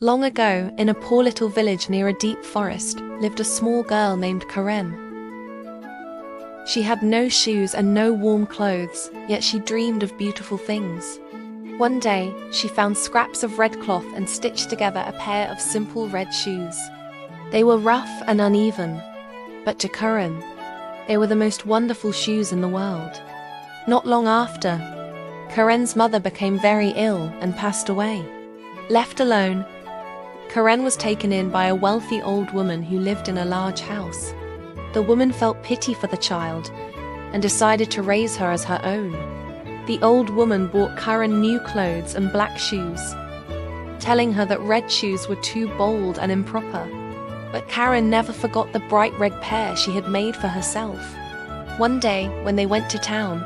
Long ago, in a poor little village near a deep forest, lived a small girl named Karen. She had no shoes and no warm clothes, yet she dreamed of beautiful things. One day, she found scraps of red cloth and stitched together a pair of simple red shoes. They were rough and uneven, but to Karen, they were the most wonderful shoes in the world. Not long after, Karen's mother became very ill and passed away. Left alone, Karen was taken in by a wealthy old woman who lived in a large house. The woman felt pity for the child and decided to raise her as her own. The old woman bought Karen new clothes and black shoes, telling her that red shoes were too bold and improper. But Karen never forgot the bright red pair she had made for herself. One day, when they went to town,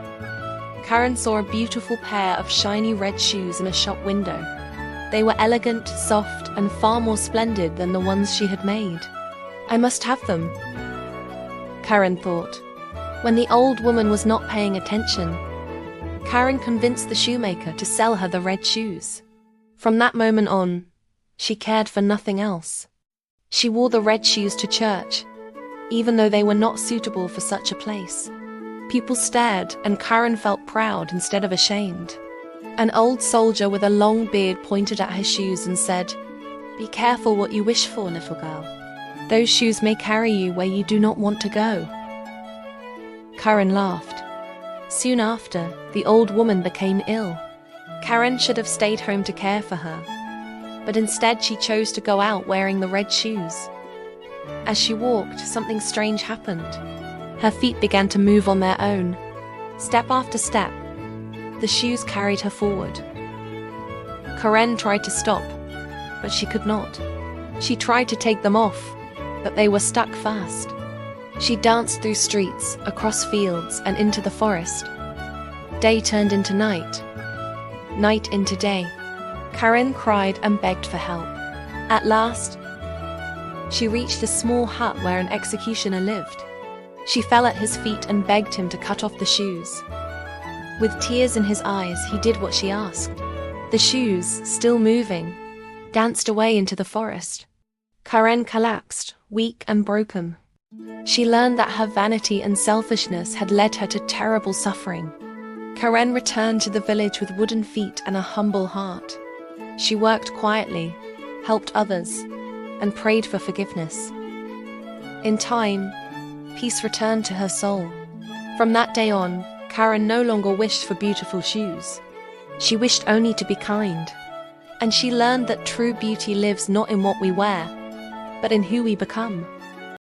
Karen saw a beautiful pair of shiny red shoes in a shop window. They were elegant, soft, and far more splendid than the ones she had made. "I must have them," Karen thought. When the old woman was not paying attention, Karen convinced the shoemaker to sell her the red shoes. From that moment on, she cared for nothing else. She wore the red shoes to church, even though they were not suitable for such a place. People stared, and Karen felt proud instead of ashamed. An old soldier with a long beard pointed at her shoes and said, "Be careful what you wish for, little girl. Those shoes may carry you where you do not want to go." Karen laughed. Soon after, the old woman became ill. Karen should have stayed home to care for her, but instead she chose to go out wearing the red shoes. As she walked, something strange happened. Her feet began to move on their own. Step after step, the shoes carried her forward. Karen tried to stop, but she could not. She tried to take them off, but they were stuck fast. She danced through streets, across fields, and into the forest. Day turned into night, night into day. Karen cried and begged for help. At last, she reached a small hut where an executioner lived. She fell at his feet and begged him to cut off the shoes. With tears in his eyes, he did what she asked. The shoes, still moving, danced away into the forest. Karen collapsed, weak and broken. She learned that her vanity and selfishness had led her to terrible suffering. Karen returned to the village with wooden feet and a humble heart. She worked quietly, helped others, and prayed for forgiveness. In time, peace returned to her soul. From that day on, Karen no longer wished for beautiful shoes. She wished only to be kind. And she learned that true beauty lives not in what we wear, but in who we become.